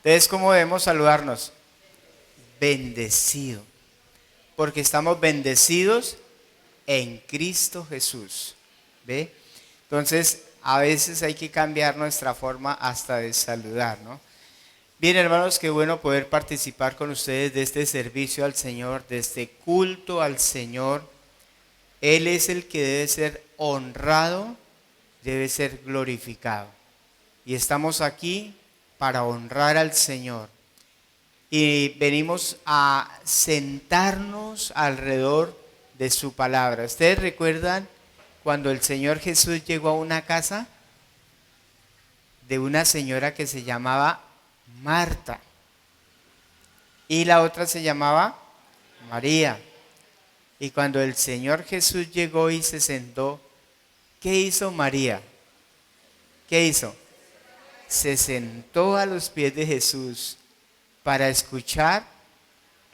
Entonces, ¿cómo debemos saludarnos? Bendecido, porque estamos bendecidos en Cristo Jesús. ¿Ve? Entonces, a veces hay que cambiar nuestra forma hasta de saludar, ¿no? Bien, hermanos, qué bueno poder participar con ustedes de este servicio al Señor, de este culto al Señor. Él es el que debe ser honrado, debe ser glorificado. Y estamos aquí para honrar al Señor. Y venimos a sentarnos alrededor de su palabra. ¿Ustedes recuerdan cuando el Señor Jesús llegó a una casa de una señora que se llamaba Marta y la otra se llamaba María? Y cuando el Señor Jesús llegó y se sentó, ¿qué hizo María? ¿Qué hizo? Se sentó a los pies de Jesús para escuchar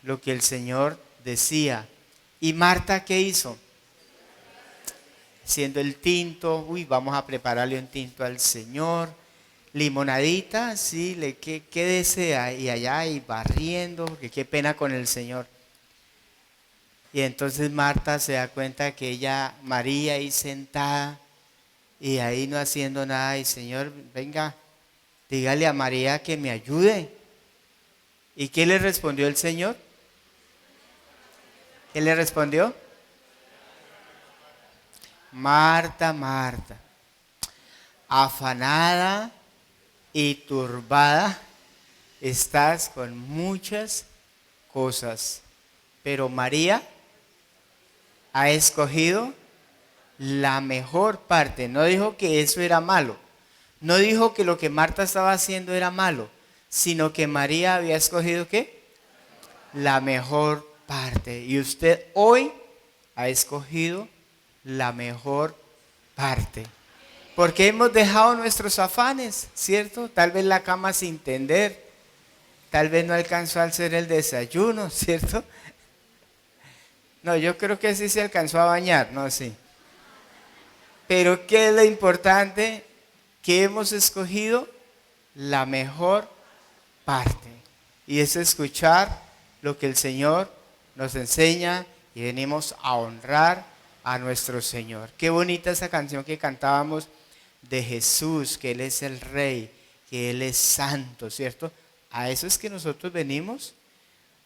lo que el Señor decía. ¿Y Marta qué hizo? Siendo el tinto, vamos a prepararle un tinto al Señor. Limonadita, sí, ¿qué desea? Y allá, y barriendo, porque qué pena con el Señor. Y entonces Marta se da cuenta que María ahí sentada, y ahí no haciendo nada, y Señor, venga, dígale a María que me ayude. ¿Y qué le respondió el Señor? ¿Qué le respondió? Marta, Marta, afanada y turbada estás con muchas cosas, pero María ha escogido la mejor parte. No dijo que eso era malo, no dijo que lo que Marta estaba haciendo era malo, sino que María había escogido ¿qué? La mejor parte. Y usted hoy ha escogido la mejor parte. Porque hemos dejado nuestros afanes, ¿cierto? Tal vez la cama sin tender, tal vez no alcanzó a hacer el desayuno, ¿cierto? No, yo creo que sí se alcanzó a bañar, no, sí. Pero ¿qué es lo importante? Que hemos escogido la mejor parte. Y es escuchar lo que el Señor nos enseña y venimos a honrar a nuestro Señor. Qué bonita esa canción que cantábamos de Jesús, que Él es el Rey, que Él es santo, ¿cierto? A eso es que nosotros venimos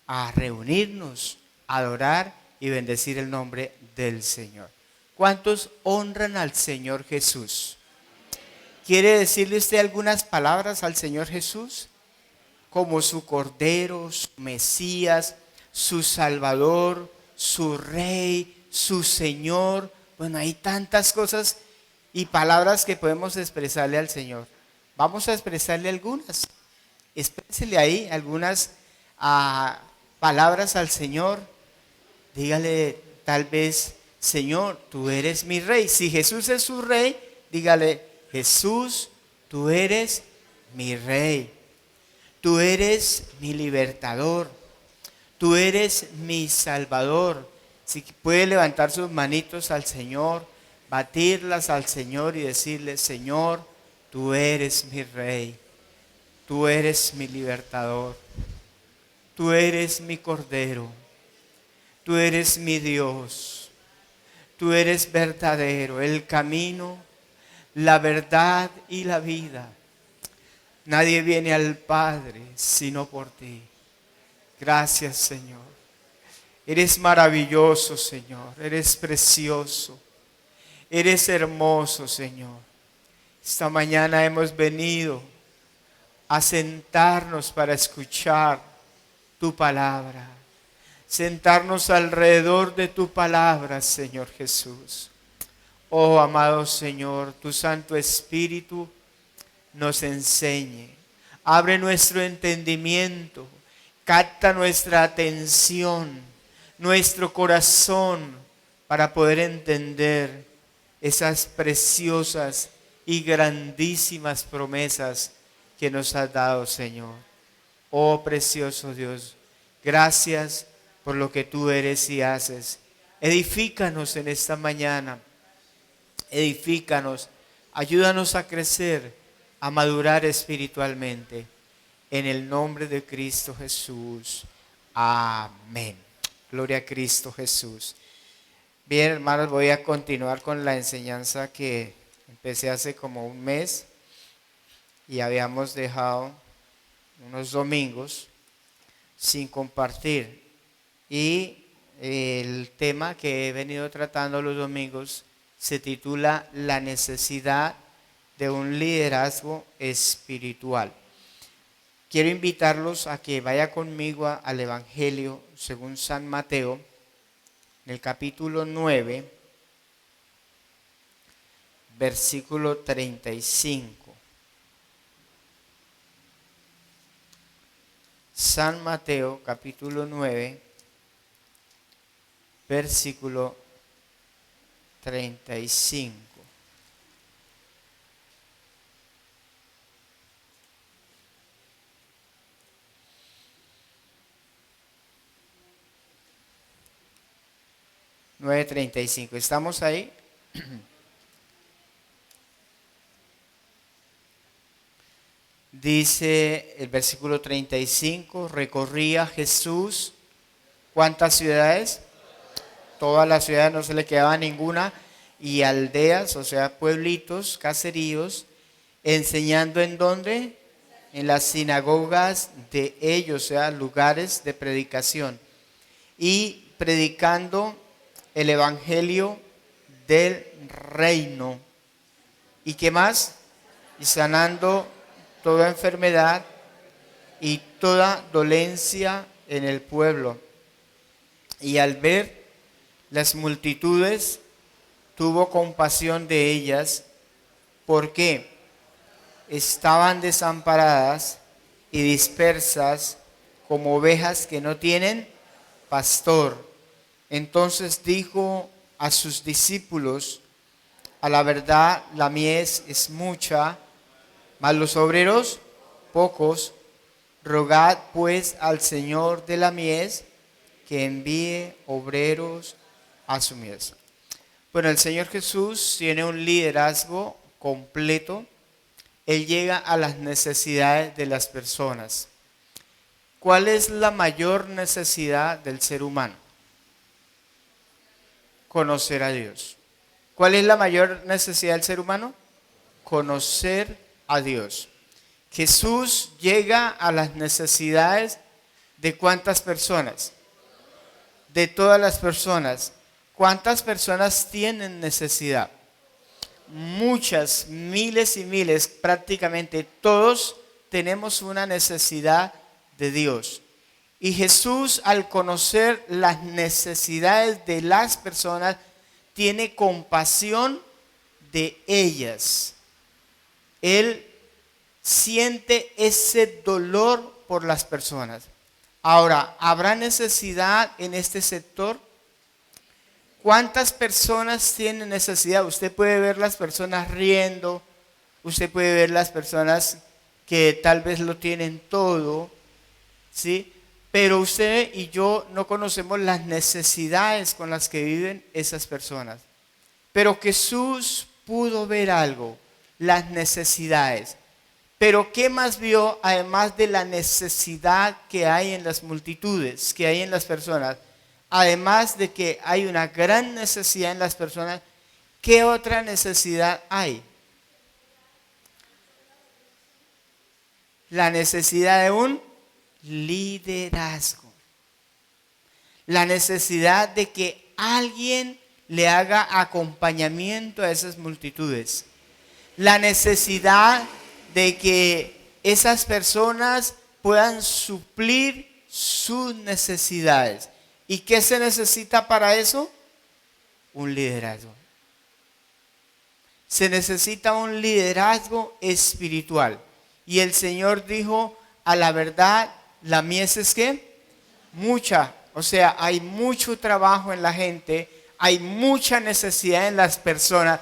a reunirnos, a adorar y bendecir el nombre del Señor. ¿Cuántos honran al Señor Jesús? ¿Quiere decirle usted algunas palabras al Señor Jesús? Como su Cordero, su Mesías, su Salvador, su Rey, su Señor. Bueno, hay tantas cosas y palabras que podemos expresarle al Señor. Vamos a expresarle algunas. Exprésele ahí algunas palabras al Señor. Dígale tal vez, Señor, tú eres mi Rey. Si Jesús es su Rey, dígale, Jesús, tú eres mi Rey. Tú eres mi libertador. Tú eres mi Salvador. Si puede levantar sus manitos al Señor, batirlas al Señor y decirle, Señor, tú eres mi Rey. Tú eres mi libertador. Tú eres mi Cordero. Tú eres mi Dios. Tú eres verdadero, el camino, la verdad y la vida. Nadie viene al Padre sino por ti. Gracias, Señor. Eres maravilloso, Señor. Eres precioso. Eres hermoso, Señor. Esta mañana hemos venido a sentarnos para escuchar tu palabra. Sentarnos alrededor de tu palabra, Señor Jesús. Oh, amado Señor, tu Santo Espíritu nos enseñe. Abre nuestro entendimiento. Capta nuestra atención, nuestro corazón, para poder entender esas preciosas y grandísimas promesas que nos has dado, Señor. Oh, precioso Dios, gracias por lo que tú eres y haces. Edifícanos en esta mañana. Edifícanos. Ayúdanos a crecer, a madurar espiritualmente. en el nombre de Cristo Jesús. Amén. Gloria a Cristo Jesús. Bien, hermanos, voy a continuar con la enseñanza que empecé hace como un mes y habíamos dejado unos domingos sin compartir. Y el tema que he venido tratando los domingos se titula La necesidad de un liderazgo espiritual. Quiero invitarlos a que vaya conmigo al Evangelio según San Mateo, en el capítulo 9, versículo 35. San Mateo, capítulo 9, versículo 35. ¿Estamos ahí? Dice el versículo 35, recorría Jesús, ¿cuántas ciudades? Todas las ciudades, no se le quedaba ninguna, y aldeas, o sea, pueblitos, caseríos, enseñando ¿en dónde? En las sinagogas de ellos, o sea, lugares de predicación, y predicando el evangelio del reino. ¿Y qué más? Y sanando toda enfermedad y toda dolencia en el pueblo. Y al ver las multitudes, tuvo compasión de ellas, porque estaban desamparadas y dispersas como ovejas que no tienen pastor. Entonces dijo a sus discípulos, a la verdad la mies es mucha, mas los obreros pocos. Rogad pues al Señor de la mies que envíe obreros a su mies. Bueno, el Señor Jesús tiene un liderazgo completo. Él llega a las necesidades de las personas. ¿Cuál es la mayor necesidad del ser humano? Conocer a Dios. ¿Cuál es la mayor necesidad del ser humano? Conocer a Dios. Jesús llega a las necesidades de ¿cuántas personas? De todas las personas. ¿Cuántas personas tienen necesidad? Muchas, miles y miles, prácticamente todos tenemos una necesidad de Dios. Y Jesús, al conocer las necesidades de las personas, tiene compasión de ellas. Él siente ese dolor por las personas. Ahora, ¿habrá necesidad en este sector? ¿Cuántas personas tienen necesidad? Usted puede ver las personas riendo, usted puede ver las personas que tal vez lo tienen todo, ¿sí? Pero usted y yo no conocemos las necesidades con las que viven esas personas. Pero Jesús pudo ver algo, las necesidades. Pero ¿qué más vio además de la necesidad que hay en las multitudes, que hay en las personas? Además de que hay una gran necesidad en las personas, ¿qué otra necesidad hay? La necesidad de un liderazgo. La necesidad de que alguien le haga acompañamiento a esas multitudes. La necesidad de que esas personas puedan suplir sus necesidades. ¿Y qué se necesita para eso? Un liderazgo. Se necesita un liderazgo espiritual. Y el Señor dijo, a la verdad, la mies es ¿qué? Mucha. O sea, hay mucho trabajo en la gente, hay mucha necesidad en las personas,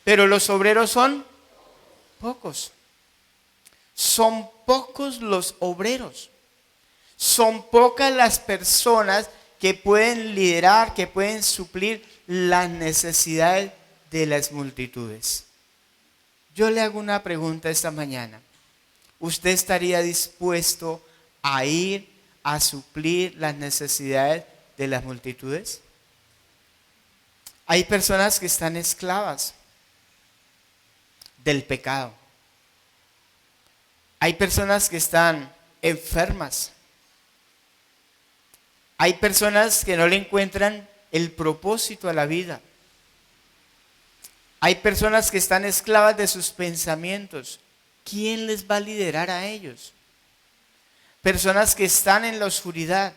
pero los obreros son pocos. Son pocos los obreros. Son pocas las personas que pueden liderar, que pueden suplir las necesidades de las multitudes. Yo le hago una pregunta esta mañana. ¿usted estaría dispuesto a ir a suplir las necesidades de las multitudes? Hay personas que están esclavas del pecado. Hay personas que están enfermas. Hay personas que no le encuentran el propósito a la vida. Hay personas que están esclavas de sus pensamientos. ¿Quién les va a liderar a ellos? Personas que están en la oscuridad.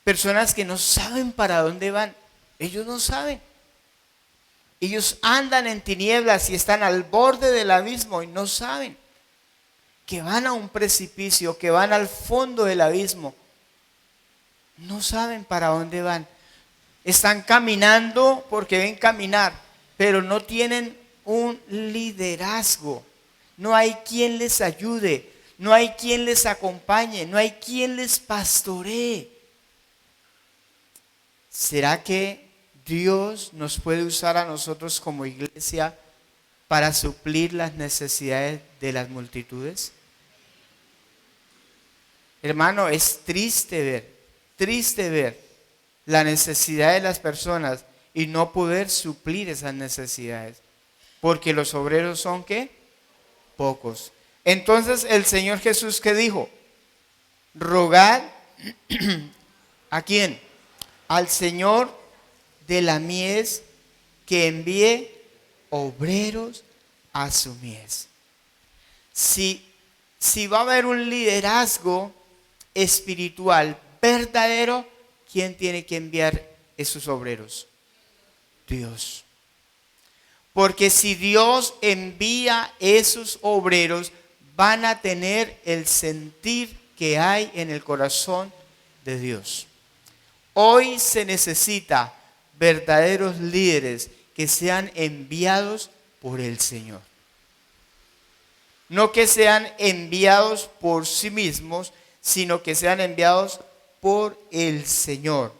Personas que no saben para dónde van. Ellos no saben. Ellos andan en tinieblas y están al borde del abismo y no saben que van a un precipicio, que van al fondo del abismo. No saben para dónde van. Están caminando porque ven caminar, pero no tienen un liderazgo. No hay quien les ayude, no hay quien les acompañe, no hay quien les pastoree. ¿Será que Dios nos puede usar a nosotros como iglesia para suplir las necesidades de las multitudes? Hermano, es triste ver la necesidad de las personas y no poder suplir esas necesidades. Porque los obreros son ¿qué? Pocos. Entonces el Señor Jesús, ¿qué dijo? Rogad ¿a quién? Al Señor de la mies que envíe obreros a su mies. Si va a haber un liderazgo espiritual verdadero, ¿quién tiene que enviar esos obreros? Dios. Porque si Dios envía esos obreros, van a tener el sentir que hay en el corazón de Dios. Hoy se necesita verdaderos líderes que sean enviados por el Señor. No que sean enviados por sí mismos, sino que sean enviados por el Señor.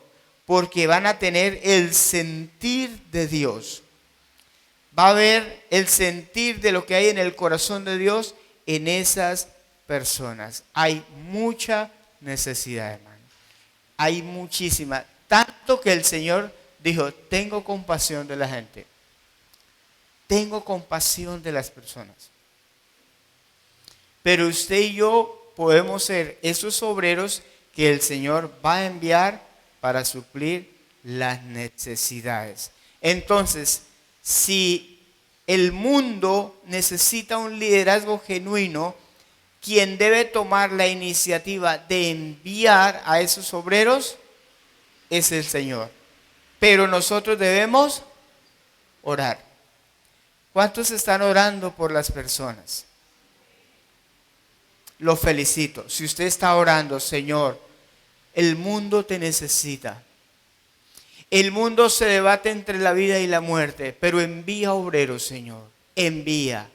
Porque van a tener el sentir de Dios. Va a haber el sentir de lo que hay en el corazón de Dios en esas personas. Hay mucha necesidad, hermano. Hay muchísima. Tanto que el Señor dijo, tengo compasión de la gente. Tengo compasión de las personas. Pero usted y yo podemos ser esos obreros que el Señor va a enviar para suplir las necesidades. Entonces, si el mundo necesita un liderazgo genuino, quien debe tomar la iniciativa de enviar a esos obreros es el Señor. Pero nosotros debemos orar. ¿Cuántos están orando por las personas? Lo felicito. Si usted está orando, Señor, el mundo te necesita. El mundo se debate entre la vida y la muerte, pero envía obreros, Señor. Envía.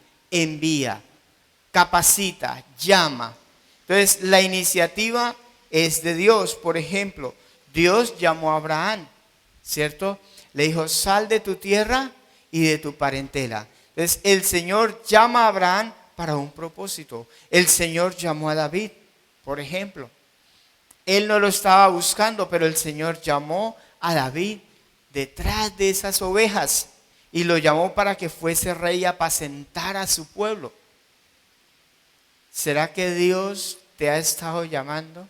Capacita, llama. Entonces, la iniciativa es de Dios. Por ejemplo, Dios llamó a Abraham, ¿cierto? Le dijo, sal de tu tierra y de tu parentela. Entonces, el Señor llama a Abraham para un propósito. El Señor llamó a David, por ejemplo. Él no lo estaba buscando, pero el Señor llamó a David detrás de esas ovejas y lo llamó para que fuese rey y apacentara a su pueblo. ¿Será que Dios te ha estado llamando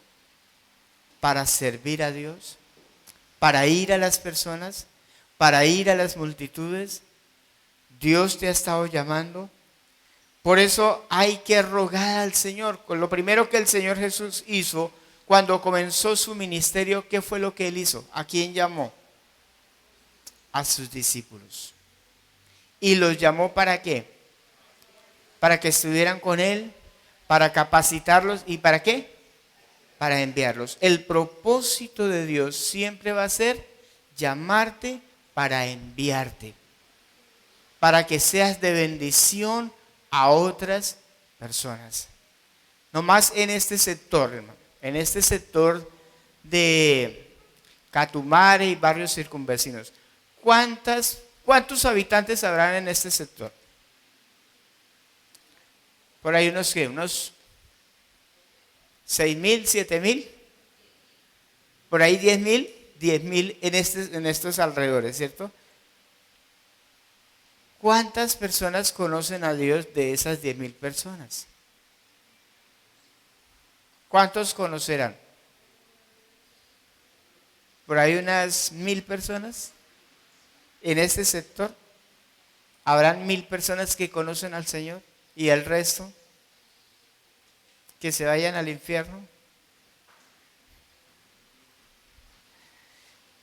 para servir a Dios? ¿Para ir a las personas? ¿Para ir a las multitudes? Dios te ha estado llamando. Por eso hay que rogar al Señor. Lo primero que el Señor Jesús hizo cuando comenzó su ministerio, ¿qué fue lo que Él hizo? ¿A quién llamó? A sus discípulos. ¿Y los llamó para qué? Para que estuvieran con Él, para capacitarlos y ¿para qué? Para enviarlos. El propósito de Dios siempre va a ser llamarte para enviarte, para que seas de bendición a otras personas. No más en este sector, hermano, en este sector de Catumare y barrios circunvecinos. ¿Cuántos habitantes habrán en este sector? Por ahí unos 6.000, 7.000, por ahí 10.000 en estos alrededores, ¿cierto? ¿Cuántas personas conocen a Dios de esas 10.000 personas? ¿Cuántos conocerán? Por ahí unas 1.000 personas en este sector. ¿Habrán 1.000 personas que conocen al Señor? ¿Y el resto? ¿Que se vayan al infierno?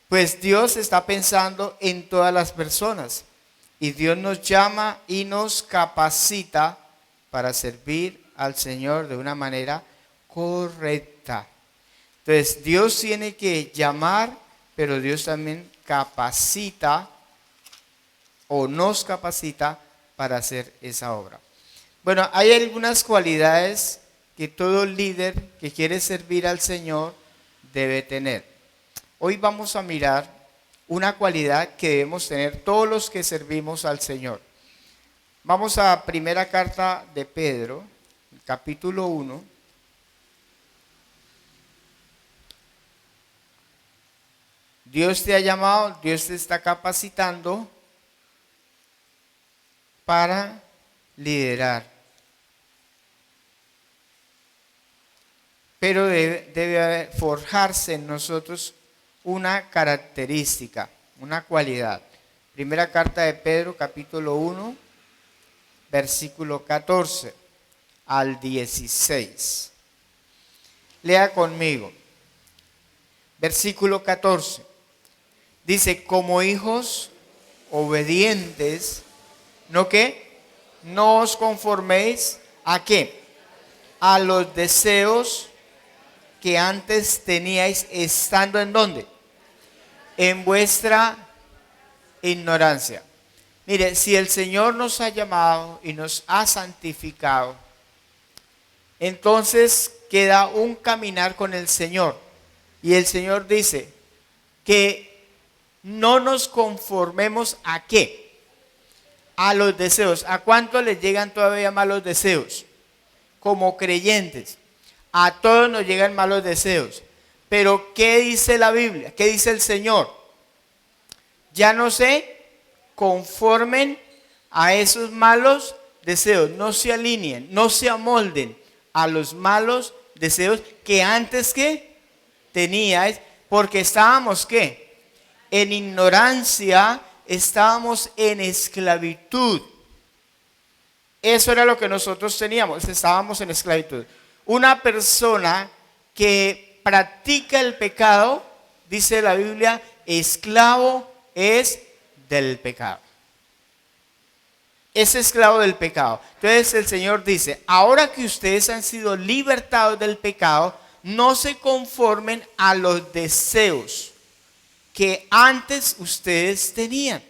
Pues Dios está pensando en todas las personas. Y Dios nos llama y nos capacita para servir al Señor de una manera correcta. Entonces Dios tiene que llamar, pero Dios también capacita o nos capacita para hacer esa obra. Bueno, hay algunas cualidades que todo líder que quiere servir al Señor debe tener. Hoy vamos a mirar una cualidad que debemos tener todos los que servimos al Señor. Vamos a primera carta de Pedro, capítulo 1. Dios te ha llamado, Dios te está capacitando para liderar. Pero debe forjarse en nosotros una característica, una cualidad. Primera carta de Pedro, capítulo 1, versículo 14 al 16. Lea conmigo. Versículo 14. Dice, como hijos obedientes, ¿no qué? No os conforméis ¿a qué? A los deseos que antes teníais estando ¿en dónde? En vuestra ignorancia. Mire, si el Señor nos ha llamado y nos ha santificado, entonces queda un caminar con el Señor. Y el Señor dice que no nos conformemos ¿a qué? A los deseos. ¿A cuánto les llegan todavía malos deseos? Como creyentes. A todos nos llegan malos deseos. Pero ¿qué dice la Biblia? ¿Qué dice el Señor? Ya no se conformen a esos malos deseos. No se alineen, no se amolden a los malos deseos que antes que teníais. Porque estábamos ¿qué? En ignorancia, estábamos en esclavitud. Eso era lo que nosotros teníamos, estábamos en esclavitud. Una persona que practica el pecado, dice la Biblia, esclavo es del pecado. Es esclavo del pecado. Entonces el Señor dice, ahora que ustedes han sido libertados del pecado, no se conformen a los deseos que antes ustedes tenían.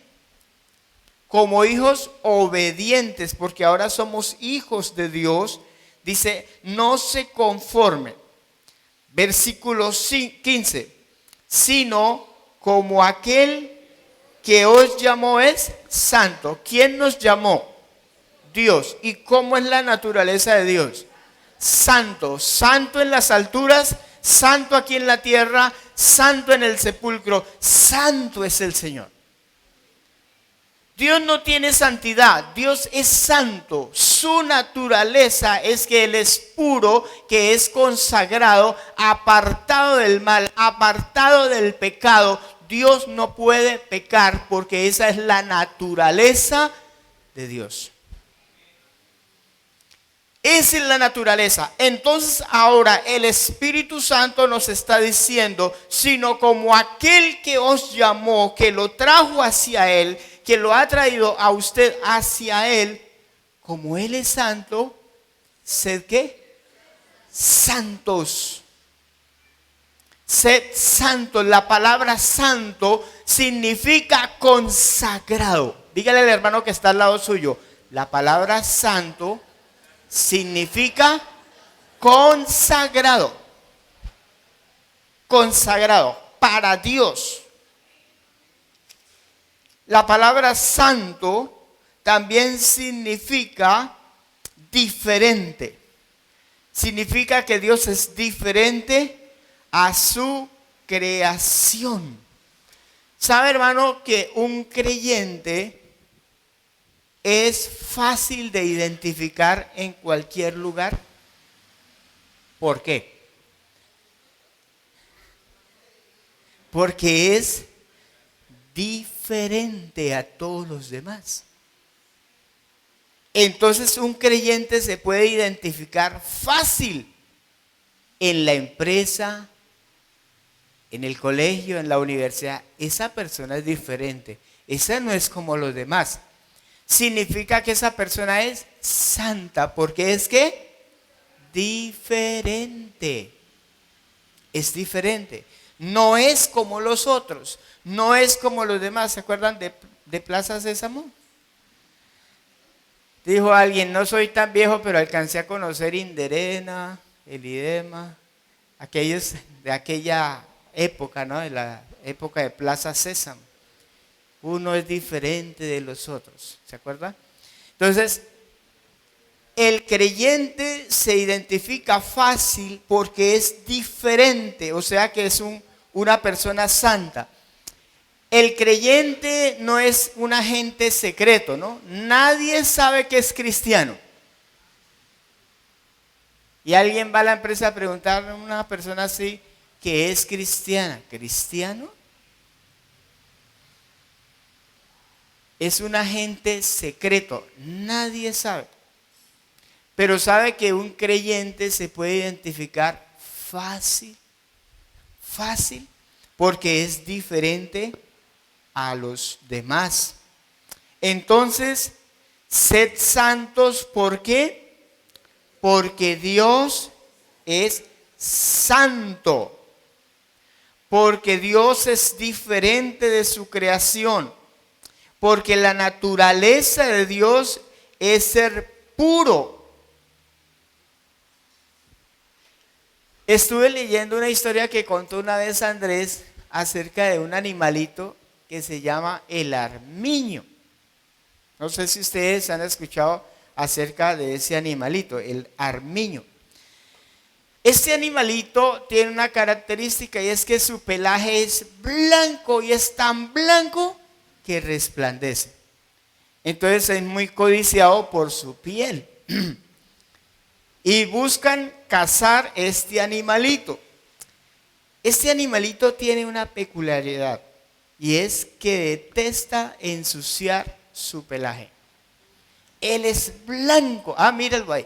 Como hijos obedientes, porque ahora somos hijos de Dios, dice, no se conformen. Versículo 15, sino como aquel que os llamó es santo. ¿Quién nos llamó? Dios. ¿Y cómo es la naturaleza de Dios? Santo, santo en las alturas, santo aquí en la tierra, santo en el sepulcro, santo es el Señor. Dios no tiene santidad, Dios es santo. Su naturaleza es que Él es puro, que es consagrado, apartado del mal, apartado del pecado. Dios no puede pecar porque esa es la naturaleza de Dios. Esa es la naturaleza. Entonces ahora el Espíritu Santo nos está diciendo, sino como aquel que os llamó, que lo trajo hacia Él, que lo ha traído a usted hacia Él, como Él es santo, sed ¿qué? Santos. Sed santos. La palabra santo significa consagrado. Dígale al hermano que está al lado suyo, la palabra santo significa consagrado. Consagrado para Dios. La palabra santo también significa diferente. Significa que Dios es diferente a su creación. ¿Sabe, hermano, que un creyente es fácil de identificar en cualquier lugar? ¿Por qué? Porque es diferente a todos los demás. Entonces un creyente se puede identificar fácil en la empresa, en el colegio, en la universidad. Esa persona es diferente. Esa no es como los demás. Significa que esa persona es santa, porque es que diferente. Es diferente. No es como los otros. No es como los demás. ¿Se acuerdan de Plaza Sésamo? Dijo alguien, no soy tan viejo, pero alcancé a conocer Inderena, Elidema, aquellos de aquella época, ¿no? De la época de Plaza Sésamo. Uno es diferente de los otros, ¿se acuerdan? Entonces, el creyente se identifica fácil porque es diferente, o sea que es una persona santa. El creyente no es un agente secreto, ¿no? Nadie sabe que es cristiano. Y alguien va a la empresa a preguntar a una persona así que es cristiana. ¿Cristiano? Es un agente secreto. Nadie sabe. Pero sabe que un creyente se puede identificar fácil, porque es diferente a los demás. Entonces, sed santos, ¿por qué? Porque Dios es santo. Porque Dios es diferente de su creación. Porque la naturaleza de Dios es ser puro. Estuve leyendo una historia que contó una vez Andrés acerca de un animalito que se llama el armiño. No sé si ustedes han escuchado acerca de ese animalito, el armiño. Este animalito tiene una característica y es que su pelaje es blanco y es tan blanco que resplandece. Entonces es muy codiciado por su piel. Y buscan cazar este animalito. Este animalito tiene una peculiaridad. Y es que detesta ensuciar su pelaje. Él es blanco. Ah, míralo ahí.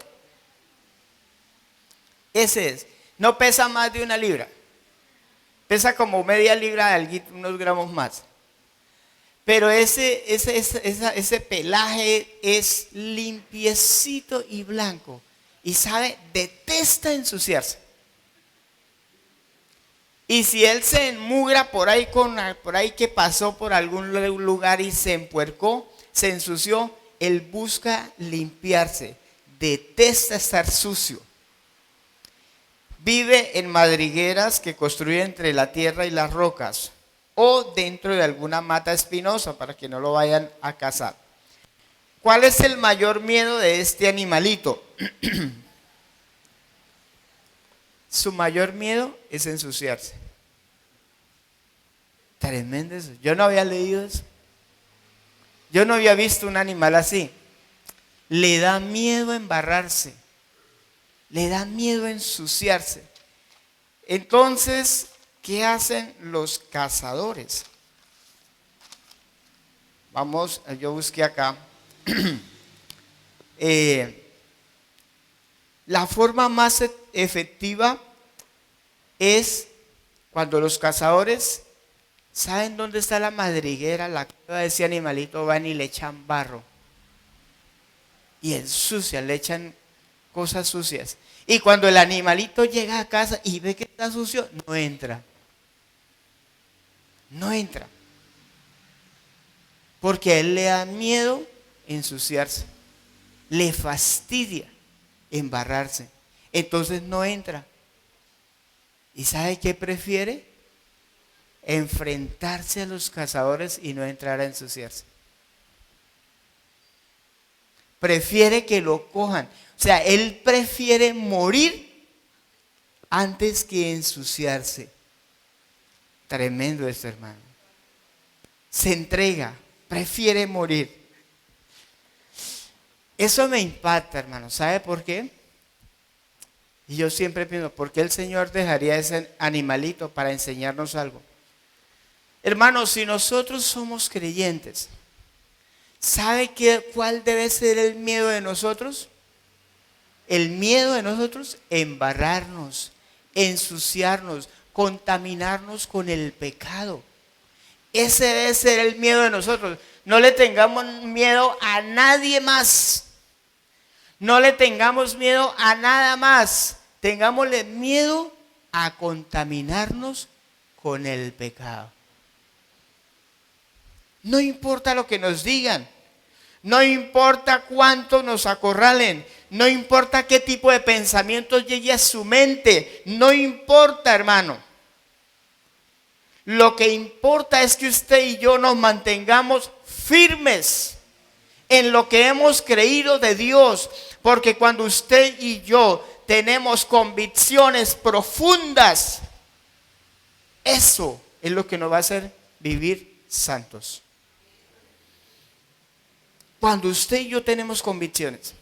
Ese es. No pesa más de 1 libra. Pesa como media libra de algo, unos gramos más. Pero ese pelaje es limpiecito y blanco. Y sabe, detesta ensuciarse. Y si él se enmugra por ahí que pasó por algún lugar y se empuercó, se ensució, él busca limpiarse. Detesta estar sucio. Vive en madrigueras que construye entre la tierra y las rocas o dentro de alguna mata espinosa para que no lo vayan a cazar. ¿Cuál es el mayor miedo de este animalito? Su mayor miedo es ensuciarse. Tremendo eso. Yo no había leído eso. Yo no había visto un animal así. Le da miedo embarrarse. Le da miedo ensuciarse. Entonces, ¿qué hacen los cazadores? Vamos, yo busqué acá. La forma más efectiva es cuando los cazadores saben dónde está la madriguera, la cueva de ese animalito, van y le echan barro. Y ensucian, le echan cosas sucias. Y cuando el animalito llega a casa y ve que está sucio, no entra. No entra. Porque a él le da miedo ensuciarse. Le fastidia embarrarse. Entonces no entra. ¿Y sabe qué prefiere? Enfrentarse a los cazadores y no entrar a ensuciarse. prefiere que lo cojan. O sea, él prefiere morir antes que ensuciarse. Tremendo esto, hermano. Se entrega, prefiere morir. Eso me impacta, hermano. ¿Sabe por qué? Y yo siempre pienso, ¿por qué el Señor dejaría ese animalito para enseñarnos algo? Hermanos, si nosotros somos creyentes, ¿sabe cuál debe ser el miedo de nosotros? El miedo de nosotros, embarrarnos, ensuciarnos, contaminarnos con el pecado. Ese debe ser el miedo de nosotros. No le tengamos miedo a nadie más. No le tengamos miedo a nada más. Tengámosle miedo a contaminarnos con el pecado. No importa lo que nos digan. No importa cuánto nos acorralen. No importa qué tipo de pensamientos llegue a su mente. No importa, hermano. Lo que importa es que usted y yo nos mantengamos firmes en lo que hemos creído de Dios. Porque cuando usted y yo tenemos convicciones profundas, eso es lo que nos va a hacer vivir santos. Cuando usted y yo tenemos convicciones.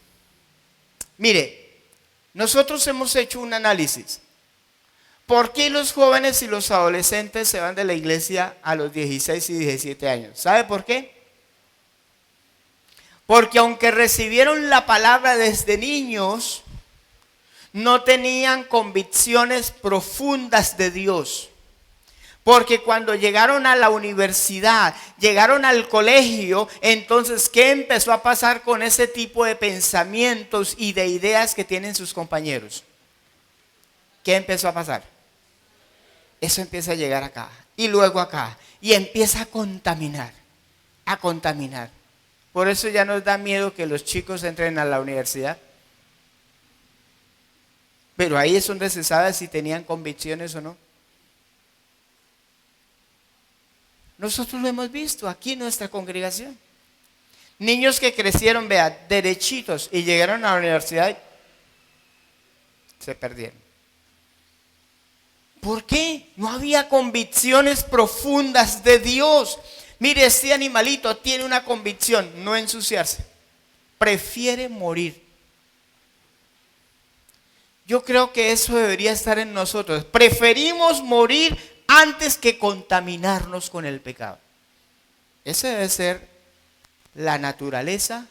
Mire, nosotros hemos hecho un análisis. ¿Por qué los jóvenes y los adolescentes se van de la iglesia a los 16 y 17 años? ¿Sabe por qué? Porque aunque recibieron la palabra desde niños, no tenían convicciones profundas de Dios. Porque cuando llegaron a la universidad, llegaron al colegio, entonces, ¿qué empezó a pasar con ese tipo de pensamientos y de ideas que tienen sus compañeros? ¿Qué empezó a pasar? Eso empieza a llegar acá y luego acá y empieza a contaminar, a contaminar. Por eso ya nos da miedo que los chicos entren a la universidad. Pero ahí es donde se sabe si tenían convicciones o no. Nosotros lo hemos visto aquí en nuestra congregación. Niños que crecieron, vea, derechitos y llegaron a la universidad y se perdieron. ¿Por qué? No había convicciones profundas de Dios. Mire, este animalito tiene una convicción, no ensuciarse. Prefiere morir. Yo creo que eso debería estar en nosotros. Preferimos morir antes que contaminarnos con el pecado. Esa debe ser la naturaleza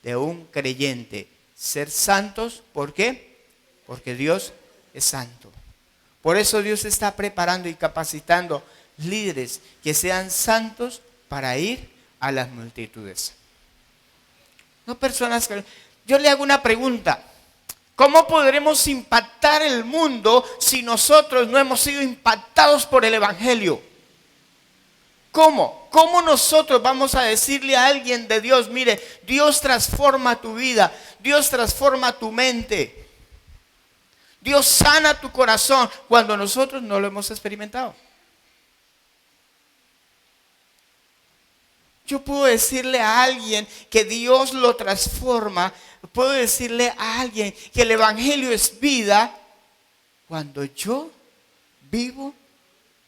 de un creyente. Ser santos, ¿por qué? Porque Dios es santo. Por eso Dios está preparando y capacitando líderes que sean santos para ir a las multitudes. No personas que... Yo le hago una pregunta. ¿Cómo podremos impactar el mundo si nosotros no hemos sido impactados por el Evangelio? ¿Cómo? ¿Cómo nosotros vamos a decirle a alguien de Dios, mire, Dios transforma tu vida, Dios transforma tu mente, Dios sana tu corazón, cuando nosotros no lo hemos experimentado? Yo puedo decirle a alguien que Dios lo transforma, puedo decirle a alguien que el Evangelio es vida, cuando yo vivo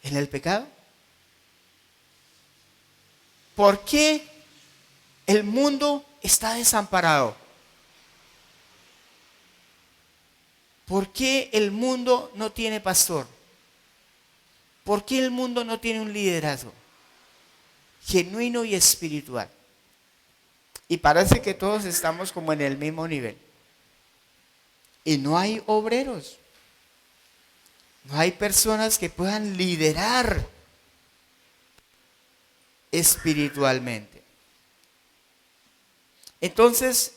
en el pecado. ¿Por qué el mundo está desamparado? ¿Por qué el mundo no tiene pastor? ¿Por qué el mundo no tiene un liderazgo genuino y espiritual? Y parece que todos estamos como en el mismo nivel. Y no hay obreros. No hay personas que puedan liderar espiritualmente. Entonces,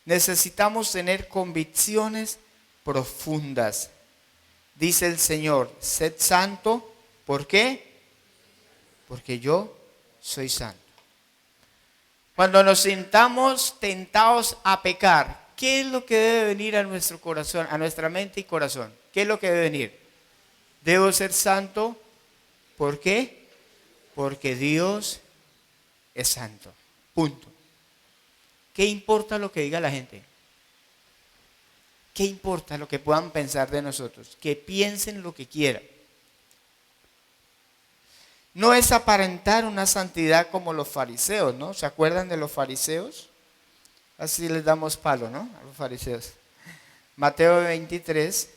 necesitamos tener convicciones profundas. Dice el Señor, sed santo. ¿Por qué? Porque yo soy santo. Cuando nos sintamos tentados a pecar, ¿qué es lo que debe venir a nuestro corazón, a nuestra mente y corazón? ¿Qué es lo que debe venir? Debo ser santo. ¿Por qué? Porque Dios es santo. Punto. ¿Qué importa lo que diga la gente? ¿Qué importa lo que puedan pensar de nosotros? Que piensen lo que quieran. No es aparentar una santidad como los fariseos, ¿no? ¿Se acuerdan de los fariseos? Así les damos palo, ¿no? A los fariseos. Mateo 23,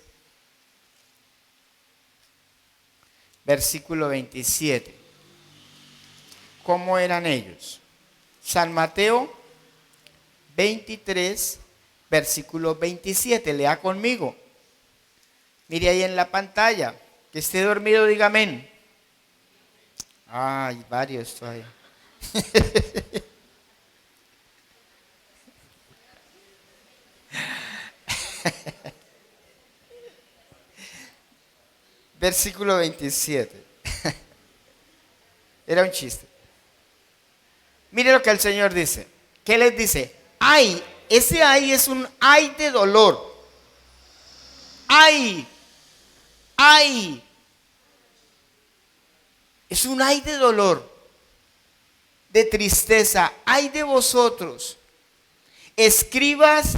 versículo 27. ¿Cómo eran ellos? San Mateo 23, versículo 27. Lea conmigo. Mire ahí en la pantalla. Que esté dormido, diga amén. Hay varios todavía. Versículo 27. Era un chiste. Mire lo que el Señor dice. ¿Qué les dice? Ay, ese ay es un ay de dolor. Ay, ay. Es un ay de dolor, de tristeza. Ay de vosotros, escribas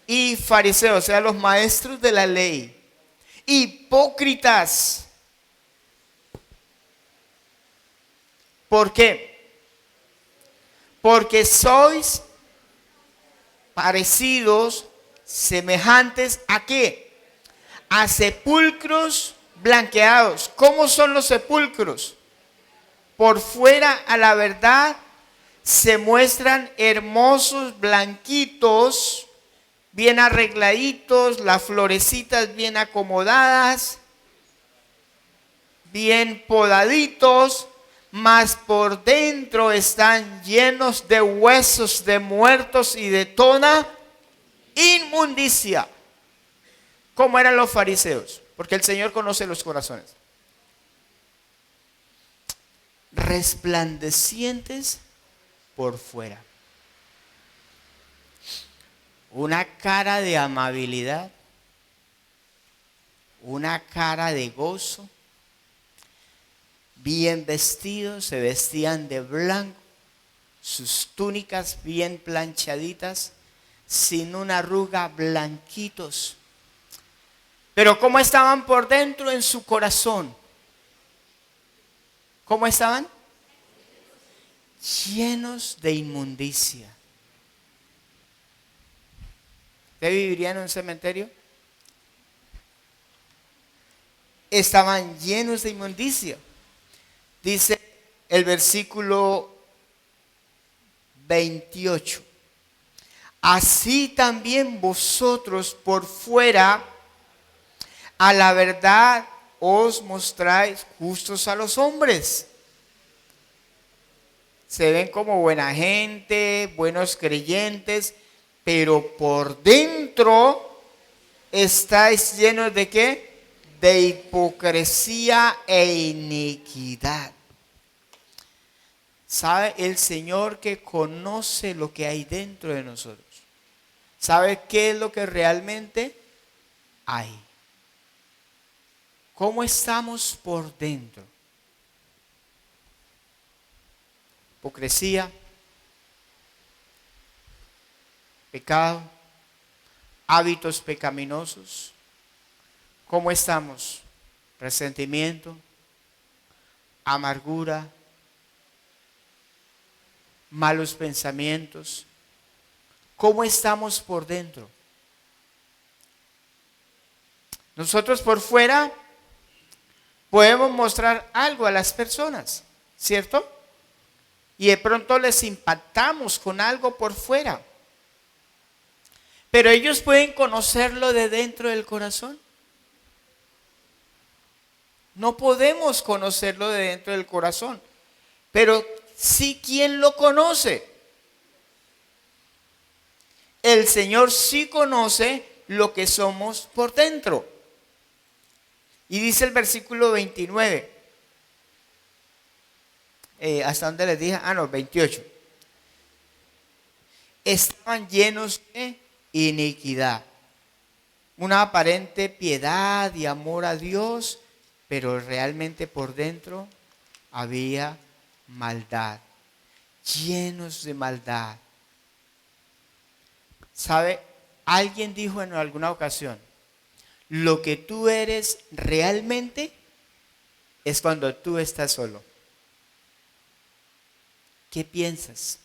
y fariseos, o sea, los maestros de la ley, hipócritas. ¿Por qué? Porque sois parecidos, semejantes ¿a qué? A sepulcros blanqueados. ¿Cómo son los sepulcros? Por fuera, a la verdad, se muestran hermosos, blanquitos, bien arregladitos, las florecitas bien acomodadas, bien podaditos, mas por dentro están llenos de huesos de muertos y de toda inmundicia. ¿Cómo eran los fariseos? Porque el Señor conoce los corazones. Resplandecientes por fuera. Una cara de amabilidad, una cara de gozo, bien vestidos, se vestían de blanco, sus túnicas bien planchaditas, sin una arruga, blanquitos. Pero ¿cómo estaban por dentro en su corazón? ¿Cómo estaban? Llenos de inmundicia. ¿Usted viviría en un cementerio? Estaban llenos de inmundicia. Dice el versículo 28. Así también vosotros por fuera a la verdad os mostráis justos a los hombres. Se ven como buena gente, buenos creyentes, pero por dentro estáis llenos de ¿qué? De hipocresía e iniquidad. ¿Sabe el Señor que conoce lo que hay dentro de nosotros? ¿Sabe qué es lo que realmente hay? ¿Cómo estamos por dentro? Hipocresía, pecado, hábitos pecaminosos. ¿Cómo estamos? Resentimiento, amargura, malos pensamientos. ¿Cómo estamos por dentro? Nosotros por fuera podemos mostrar algo a las personas, ¿cierto? Y de pronto les impactamos con algo por fuera. Pero ellos pueden conocerlo de dentro del corazón. No podemos conocerlo de dentro del corazón. Pero sí, ¿quién lo conoce? El Señor sí conoce lo que somos por dentro. Y dice el versículo 29. ¿Hasta dónde les dije? 28. Estaban llenos de iniquidad. Una aparente piedad y amor a Dios, pero realmente por dentro había maldad. Llenos de maldad. ¿Sabe? Alguien dijo en alguna ocasión, lo que tú eres realmente es cuando tú estás solo. ¿Qué piensas?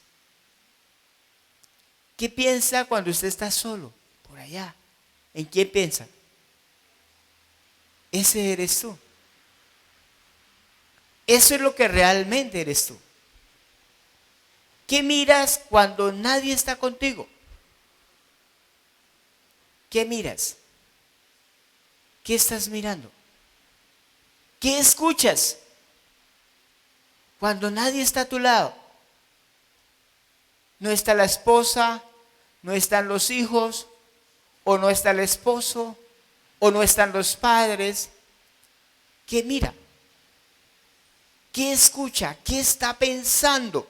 ¿Qué piensa cuando usted está solo? Por allá. ¿En quién piensa? Ese eres tú. Eso es lo que realmente eres tú. ¿Qué miras cuando nadie está contigo? ¿Qué miras? ¿Qué estás mirando? ¿Qué escuchas cuando nadie está a tu lado? No está la esposa, no están los hijos, o no está el esposo, o no están los padres. ¿Qué mira? ¿Qué escucha? ¿Qué está pensando?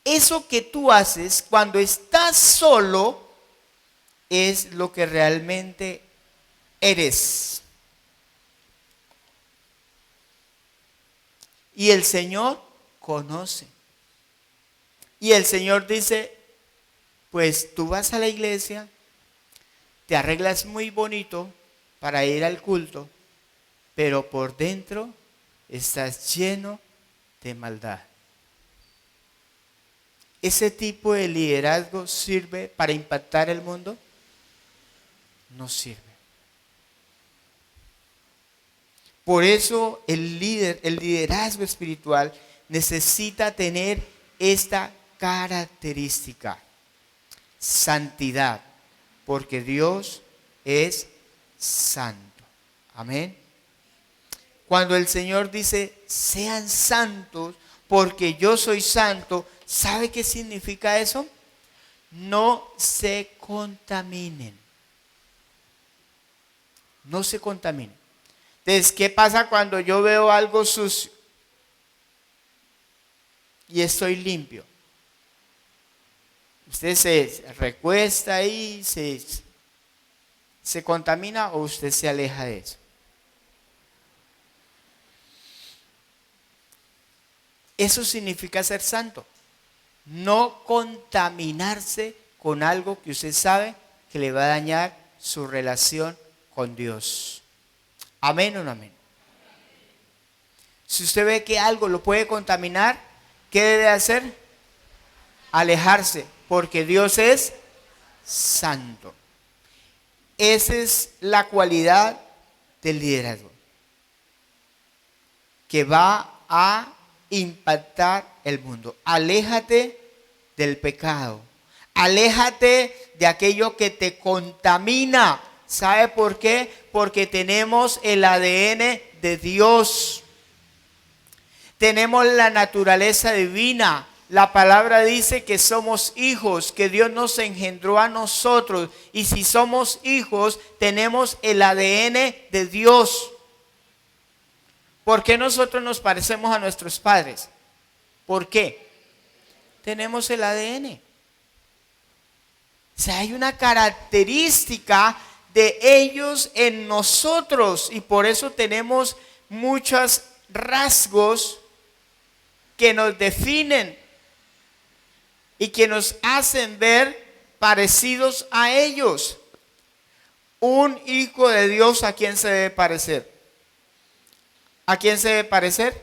Eso que tú haces cuando estás solo es lo que realmente eres. Y el Señor conoce. Y el Señor dice, pues tú vas a la iglesia, te arreglas muy bonito para ir al culto, pero por dentro estás lleno de maldad. ¿Ese tipo de liderazgo sirve para impactar el mundo? No sirve. Por eso el liderazgo espiritual necesita tener esta característica: santidad, porque Dios es santo. Amén. Cuando el Señor dice, sean santos, porque yo soy santo, ¿sabe qué significa eso? No se contaminen. No se contaminen. Entonces, ¿qué pasa cuando yo veo algo sucio y estoy limpio? Usted se recuesta ahí, se contamina, o usted se aleja de eso. Eso significa ser santo. No contaminarse con algo que usted sabe que le va a dañar su relación con Dios. ¿Amén o no amén? Si usted ve que algo lo puede contaminar, ¿qué debe hacer? Alejarse, porque Dios es santo. Esa es la cualidad del liderazgo, que va a impactar el mundo. Aléjate del pecado. Aléjate de aquello que te contamina. ¿Sabe por qué? Porque tenemos el ADN de Dios. Tenemos la naturaleza divina. La palabra dice que somos hijos, que Dios nos engendró a nosotros. Y si somos hijos, tenemos el ADN de Dios. ¿Por qué nosotros nos parecemos a nuestros padres? ¿Por qué? Tenemos el ADN. O sea, hay una característica de ellos en nosotros, y por eso tenemos muchos rasgos que nos definen y que nos hacen ver parecidos a ellos. Un hijo de Dios, ¿a quién se debe parecer? ¿A quién se debe parecer?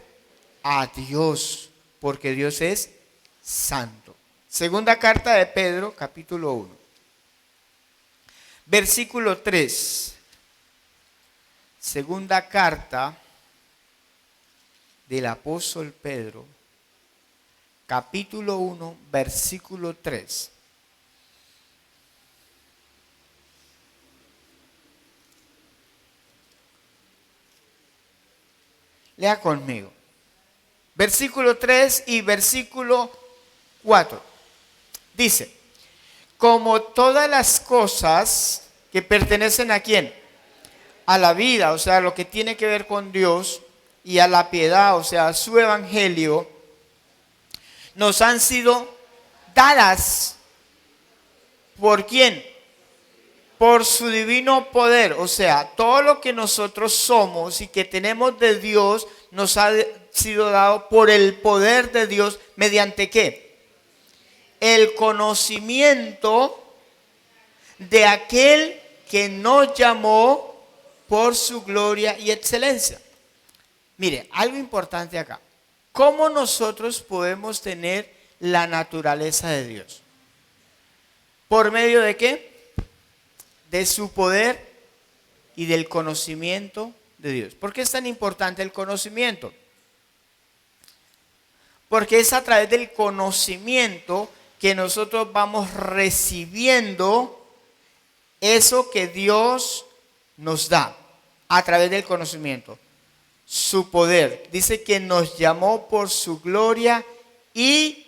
A Dios, porque Dios es santo. Segunda carta de Pedro, capítulo 1. Versículo 3. Segunda carta del apóstol Pedro, capítulo 1, versículo 3. Lea conmigo. Versículo 3 y versículo 4. Dice, como todas las cosas que pertenecen ¿a quién? A la vida, o sea, lo que tiene que ver con Dios, y a la piedad, o sea, a su evangelio, nos han sido dadas. ¿Por quién? Por su divino poder. O sea, todo lo que nosotros somos y que tenemos de Dios nos ha sido dado por el poder de Dios. ¿Mediante qué? el conocimiento de aquel que nos llamó por su gloria y excelencia. Mire, algo importante acá. ¿Cómo nosotros podemos tener la naturaleza de Dios? ¿Por medio de qué? De su poder y del conocimiento de Dios. ¿Por qué es tan importante el conocimiento? Porque es a través del conocimiento que nosotros vamos recibiendo eso que Dios nos da. A través del conocimiento. Su poder. Dice que nos llamó por su gloria y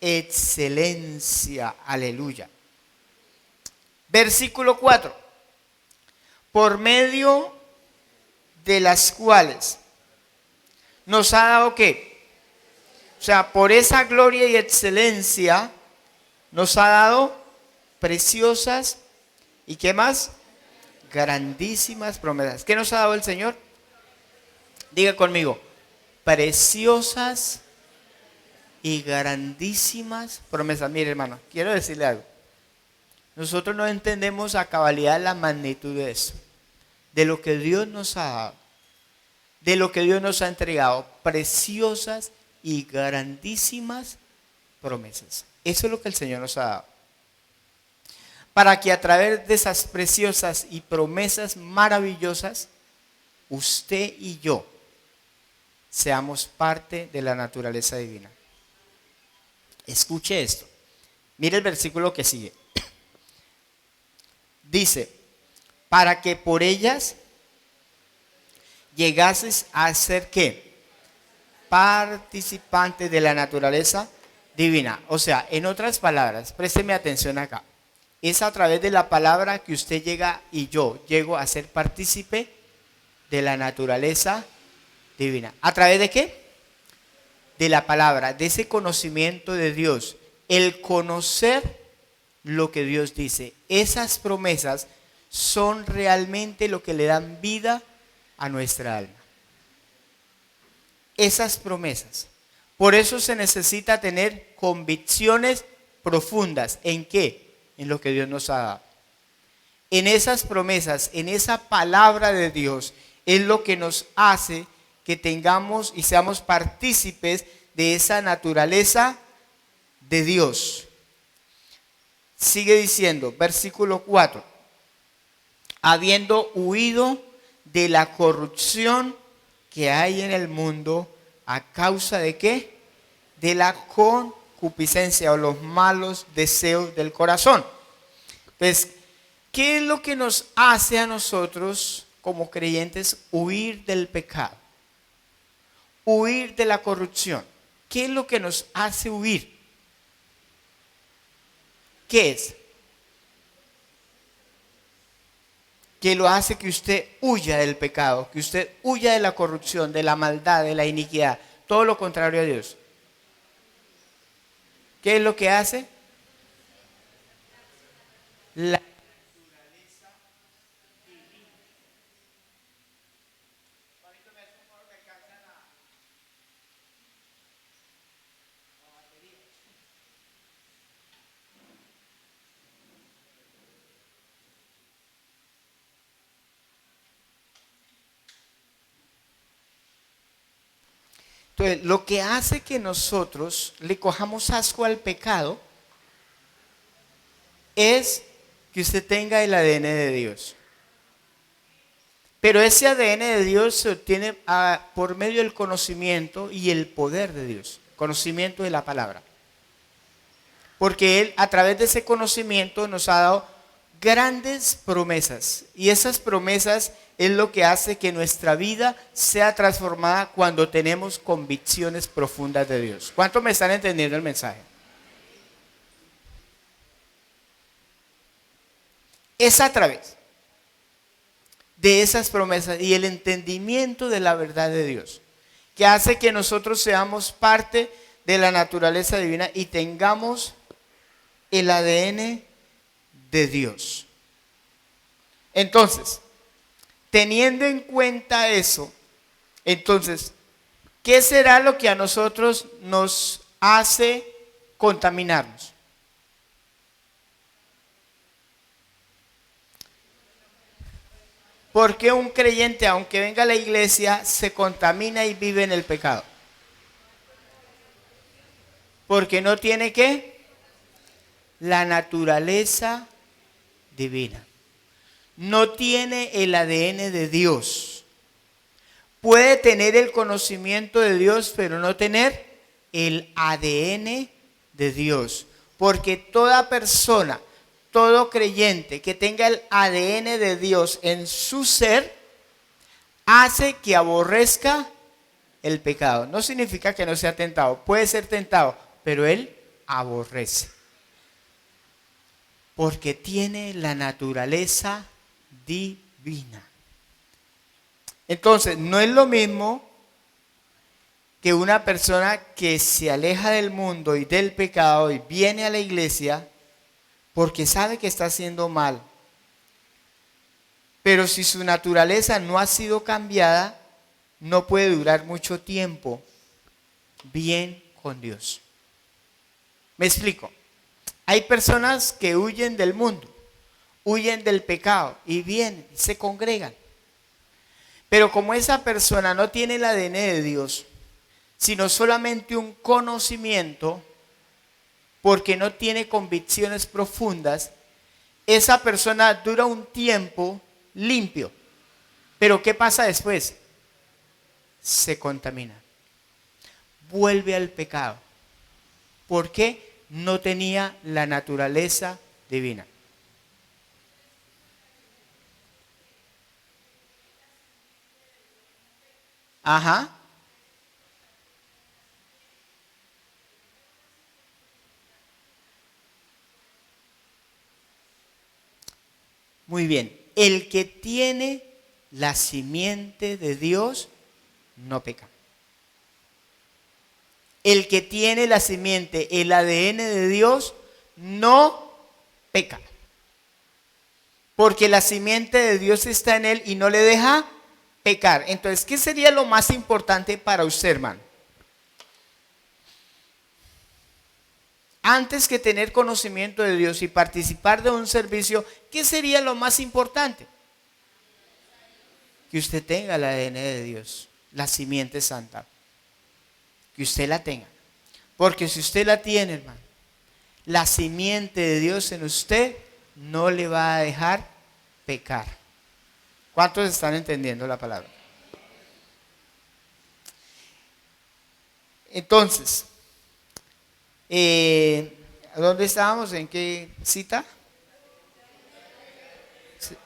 excelencia. Aleluya. Versículo 4. Por medio de las cuales nos ha dado ¿qué? O sea, por esa gloria y excelencia nos ha dado preciosas y ¿qué más? Grandísimas promesas. ¿Qué nos ha dado el Señor? Diga conmigo, preciosas y grandísimas promesas. Mire, hermano, quiero decirle algo. Nosotros no entendemos a cabalidad la magnitud de eso, de lo que Dios nos ha dado, de lo que Dios nos ha entregado, preciosas y grandísimas promesas. Eso es lo que el Señor nos ha dado. Para que a través de esas preciosas y promesas maravillosas, usted y yo seamos parte de la naturaleza divina. Escuche esto. Mire el versículo que sigue. Dice, para que por ellas llegases a ser ¿qué? Participantes de la naturaleza divina. O sea, en otras palabras, présteme atención acá. Es a través de la palabra que usted llega y yo llego a ser partícipe de la naturaleza divina. ¿A través de qué? De la palabra, de ese conocimiento de Dios. El conocer lo que Dios dice. Esas promesas son realmente lo que le dan vida a nuestra alma. Esas promesas. Por eso se necesita tener convicciones profundas. ¿En qué? En lo que Dios nos ha dado. En esas promesas, en esa palabra de Dios, es lo que nos hace que tengamos y seamos partícipes de esa naturaleza de Dios. Sigue diciendo, versículo 4. Habiendo huido de la corrupción que hay en el mundo, ¿a causa de qué? De la concupiscencia o los malos deseos del corazón. Entonces, ¿qué es lo que nos hace a nosotros como creyentes huir del pecado? Huir de la corrupción. ¿Qué es lo que nos hace huir? ¿Qué es? Que lo hace que usted huya del pecado, que usted huya de la corrupción, de la maldad, de la iniquidad, todo lo contrario a Dios. ¿Qué es lo que hace? La naturaleza divina. Entonces, lo que hace que nosotros le cojamos asco al pecado es que usted tenga el ADN de Dios. Pero ese ADN de Dios se obtiene por medio del conocimiento y el poder de Dios. Conocimiento de la palabra. Porque Él, a través de ese conocimiento, nos ha dado grandes promesas. Y esas promesas es lo que hace que nuestra vida sea transformada cuando tenemos convicciones profundas de Dios. ¿Cuántos me están entendiendo el mensaje? Es a través de esas promesas y el entendimiento de la verdad de Dios que hace que nosotros seamos parte de la naturaleza divina y tengamos el ADN de Dios. Entonces, teniendo en cuenta eso, entonces, ¿qué será lo que a nosotros nos hace contaminarnos? ¿Por qué un creyente, aunque venga a la iglesia, se contamina y vive en el pecado? Porque no tiene ¿qué? La naturaleza divina. No tiene el ADN de Dios. Puede tener el conocimiento de Dios, pero no tener el ADN de Dios. Porque toda persona, todo creyente que tenga el ADN de Dios en su ser, hace que aborrezca el pecado. No significa que no sea tentado. Puede ser tentado, pero él aborrece. Porque tiene la naturaleza divina. Entonces, no es lo mismo que una persona que se aleja del mundo y del pecado y viene a la iglesia porque sabe que está haciendo mal. Pero si su naturaleza no ha sido cambiada, no puede durar mucho tiempo bien con Dios. Me explico. Hay personas que huyen del mundo, huyen del pecado y vienen y se congregan. Pero como esa persona no tiene el ADN de Dios, sino solamente un conocimiento, porque no tiene convicciones profundas, esa persona dura un tiempo limpio. Pero ¿qué pasa después? Se contamina. Vuelve al pecado. ¿Por qué? No tenía la naturaleza divina. Ajá. Muy bien. El que tiene la simiente de Dios no peca. El que tiene la simiente, el ADN de Dios, no peca. Porque la simiente de Dios está en él y no le deja pecar. Entonces, ¿qué sería lo más importante para usted, hermano? Antes que tener conocimiento de Dios y participar de un servicio, ¿qué sería lo más importante? Que usted tenga el ADN de Dios, la simiente santa. Que usted la tenga. Porque si usted la tiene, hermano, la simiente de Dios en usted no le va a dejar pecar. ¿Cuántos están entendiendo la palabra? Entonces, ¿dónde estábamos? ¿En qué cita?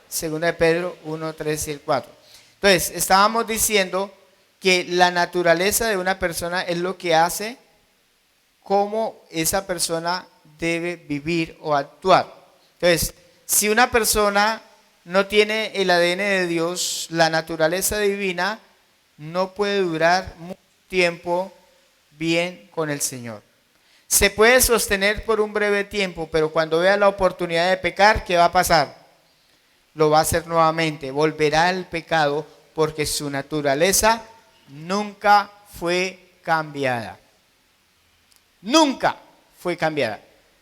Segunda de Pedro 1, 3 y el 4. Entonces, estábamos diciendo que la naturaleza de una persona es lo que hace cómo esa persona debe vivir o actuar. Entonces, si una persona no tiene el ADN de Dios, la naturaleza divina, no puede durar mucho tiempo bien con el Señor. Se puede sostener por un breve tiempo, pero cuando vea la oportunidad de pecar, ¿qué va a pasar? Lo va a hacer nuevamente, volverá al pecado porque su naturaleza nunca fue cambiada. Nunca fue cambiada.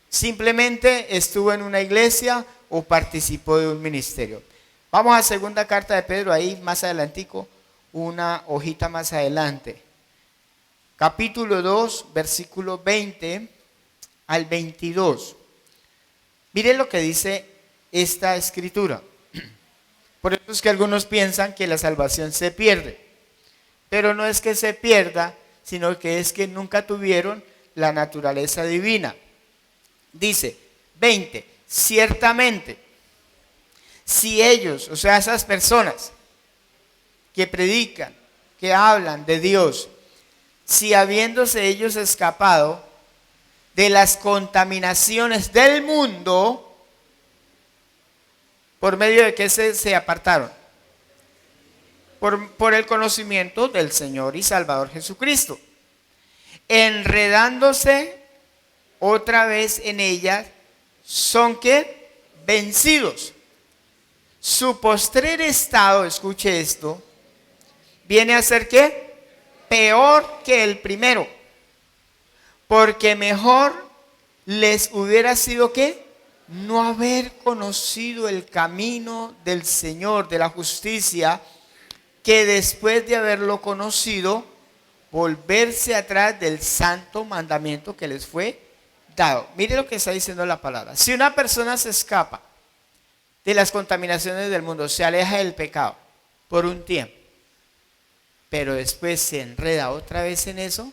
Simplemente estuvo en una iglesia o participó de un ministerio. Vamos a segunda carta de Pedro, ahí más adelantico, una hojita más adelante. Capítulo 2, versículo 20 al 22. Miren lo que dice esta escritura. Por eso es que algunos piensan que la salvación se pierde. Pero no es que se pierda, sino que es que nunca tuvieron la naturaleza divina. Dice 20, ciertamente, si ellos, o sea, esas personas que predican, que hablan de Dios, si habiéndose ellos escapado de las contaminaciones del mundo, ¿por medio de qué se apartaron? Por el conocimiento del Señor y Salvador Jesucristo. Enredándose otra vez en ellas, son que vencidos. Su postrer estado, escuche esto, viene a ser ¿qué? Peor que el primero. Porque mejor les hubiera sido ¿qué? no haber conocido el camino del Señor, de la justicia, que después de haberlo conocido, volverse atrás del santo mandamiento que les fue dado. Mire lo que está diciendo la palabra. Si una persona se escapa de las contaminaciones del mundo, se aleja del pecado por un tiempo, pero después se enreda otra vez en eso,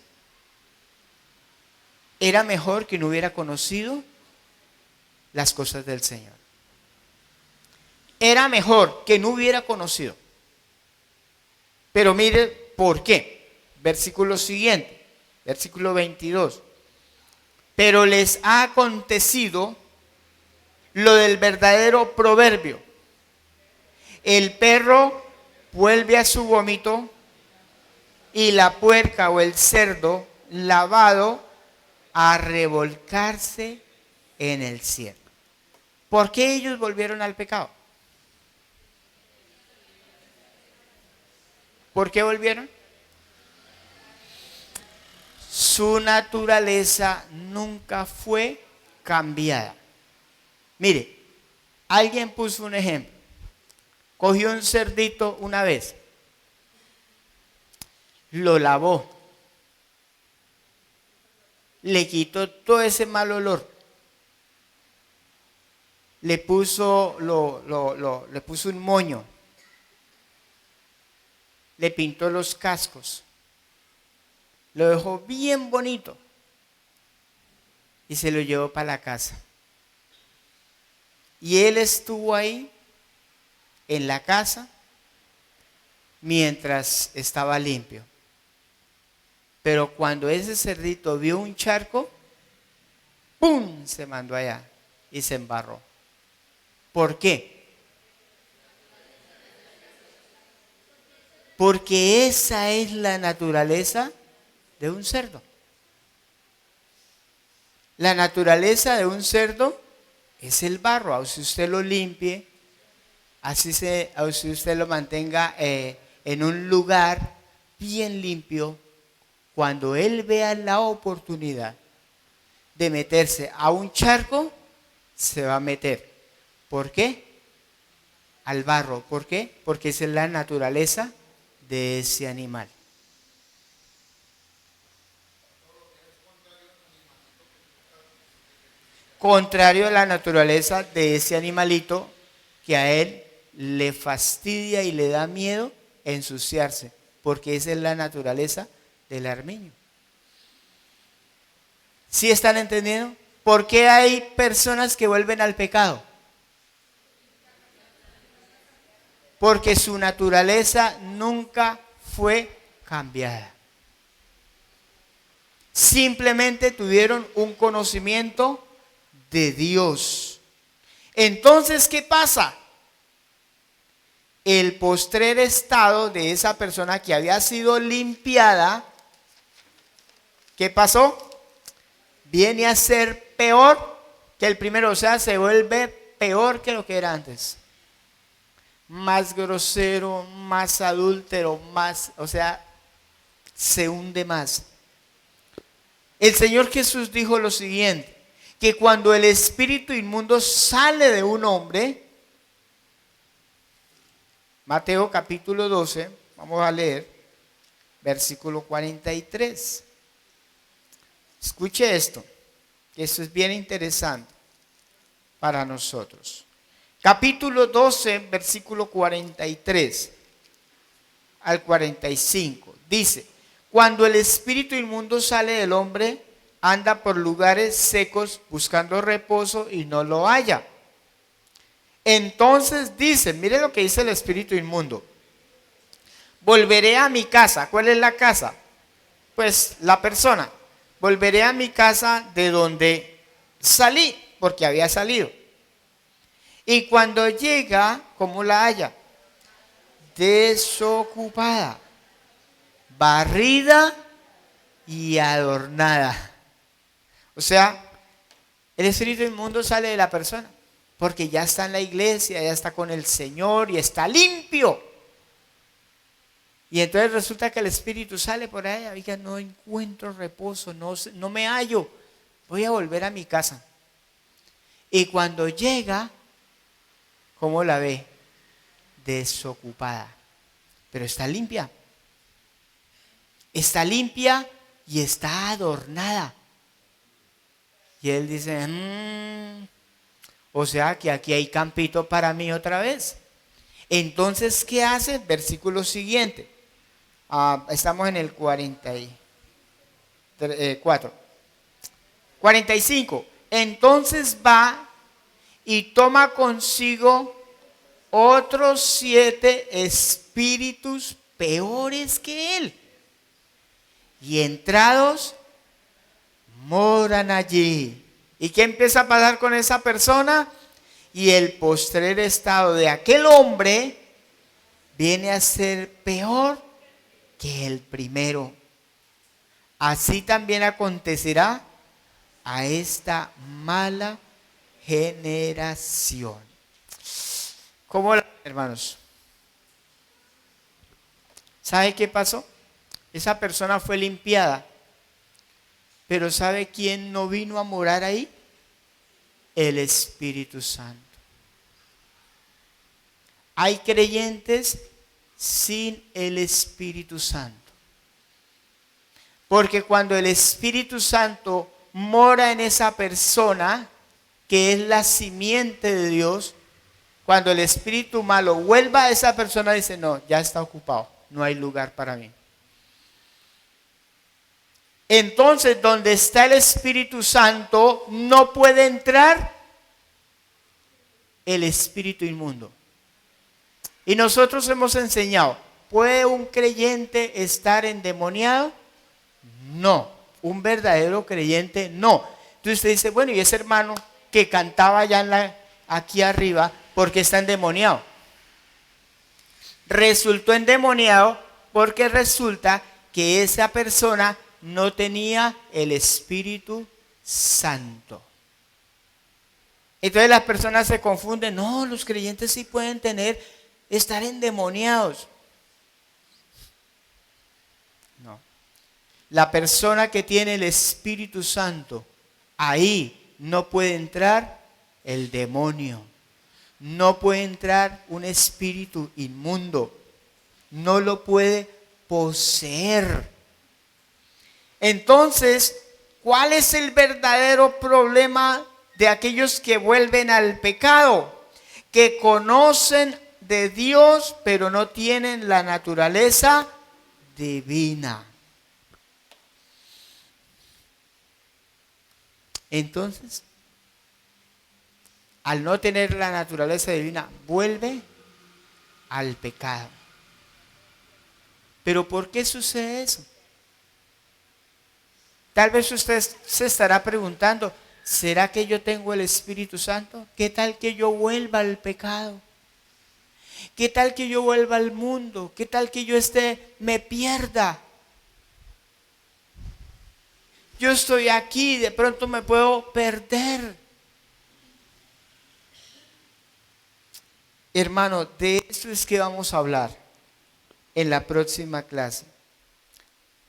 era mejor que no hubiera conocido las cosas del Señor. Era mejor que no hubiera conocido. Pero mire por qué. Versículo siguiente, versículo 22. Pero les ha acontecido lo del verdadero proverbio: el perro vuelve a su vómito y la puerca o el cerdo lavado a revolcarse en el cielo. ¿Por qué ellos volvieron al pecado? ¿Por qué volvieron? Su naturaleza nunca fue cambiada. Mire, alguien puso un ejemplo. Cogió un cerdito una vez, lo lavó, le quitó todo ese mal olor, le puso un moño, le pintó los cascos, lo dejó bien bonito y se lo llevó para la casa. Y él estuvo ahí en la casa mientras estaba limpio. Pero cuando ese cerdito vio un charco, ¡pum!, se mandó allá y se embarró. ¿Por qué? Porque esa es la naturaleza de un cerdo. La naturaleza de un cerdo es el barro. Así usted lo limpie, así usted lo mantenga en un lugar bien limpio. Cuando él vea la oportunidad de meterse a un charco, se va a meter. ¿Por qué? Al barro. ¿Por qué? Porque esa es la naturaleza de ese animal. Contrario a la naturaleza de ese animalito que a él le fastidia y le da miedo ensuciarse, porque esa es la naturaleza del armiño. ¿Sí están entendiendo? ¿Por qué hay personas que vuelven al pecado? Porque su naturaleza nunca fue cambiada. Simplemente tuvieron un conocimiento de Dios. Entonces, ¿qué pasa? El postrer estado de esa persona que había sido limpiada, ¿qué pasó? Viene a ser peor que el primero, o sea, se vuelve peor que lo que era antes. Más grosero, más adúltero, más, o sea, se hunde más. El Señor Jesús dijo lo siguiente, que cuando el espíritu inmundo sale de un hombre, Mateo capítulo 12, vamos a leer, versículo 43. Escuche esto, que esto es bien interesante para nosotros. Capítulo 12, versículo 43 al 45. Dice: cuando el espíritu inmundo sale del hombre, anda por lugares secos buscando reposo y no lo halla. Entonces dice, mire lo que dice el espíritu inmundo: volveré a mi casa. ¿Cuál es la casa? Pues la persona. Volveré a mi casa de donde salí, porque había salido. Y cuando llega, ¿cómo la halla? Desocupada, barrida y adornada. O sea, el espíritu inmundo sale de la persona porque ya está en la iglesia, ya está con el Señor y está limpio. Y entonces resulta que el espíritu sale por ahí, oiga, no encuentro reposo, no me hallo, voy a volver a mi casa. Y cuando llega, ¿cómo la ve? Desocupada. Pero está limpia. Está limpia y está adornada. Y él dice, o sea que aquí hay campito para mí otra vez. Entonces, ¿qué hace? Versículo siguiente. Estamos en el 44. 45. Entonces va y toma consigo otros 7 espíritus peores que él. Y entrados, moran allí. ¿Y qué empieza a pasar con esa persona? Y el postrer estado de aquel hombre viene a ser peor que el primero. Así también acontecerá a esta mala generación. ¿Cómo, hermanos? ¿Sabe qué pasó? Esa persona fue limpiada. Pero ¿sabe quién no vino a morar ahí? El Espíritu Santo. Hay creyentes sin el Espíritu Santo. Porque cuando el Espíritu Santo mora en esa persona, que es la simiente de Dios, cuando el espíritu malo vuelva a esa persona, dice, no, ya está ocupado, no hay lugar para mí. Entonces, donde está el Espíritu Santo, no puede entrar el espíritu inmundo. Y nosotros hemos enseñado, ¿puede un creyente estar endemoniado? No, un verdadero creyente no. Entonces usted dice, bueno, y ese hermano que cantaba allá aquí arriba, ¿por qué está endemoniado? Resultó endemoniado porque resulta que esa persona no tenía el Espíritu Santo. Entonces las personas se confunden, no, los creyentes sí pueden estar endemoniados. No. La persona que tiene el Espíritu Santo, ahí no puede entrar el demonio. No puede entrar un espíritu inmundo. No lo puede poseer. Entonces, ¿cuál es el verdadero problema de aquellos que vuelven al pecado? Que conocen de Dios, pero no tienen la naturaleza divina. Entonces, al no tener la naturaleza divina, vuelve al pecado. ¿Pero por qué sucede eso? Tal vez usted se estará preguntando, ¿será que yo tengo el Espíritu Santo? ¿Qué tal que yo vuelva al pecado? ¿Qué tal que yo vuelva al mundo? ¿Qué tal que yo me pierda? Yo estoy aquí, de pronto me puedo perder. Hermano, de eso es que vamos a hablar en la próxima clase.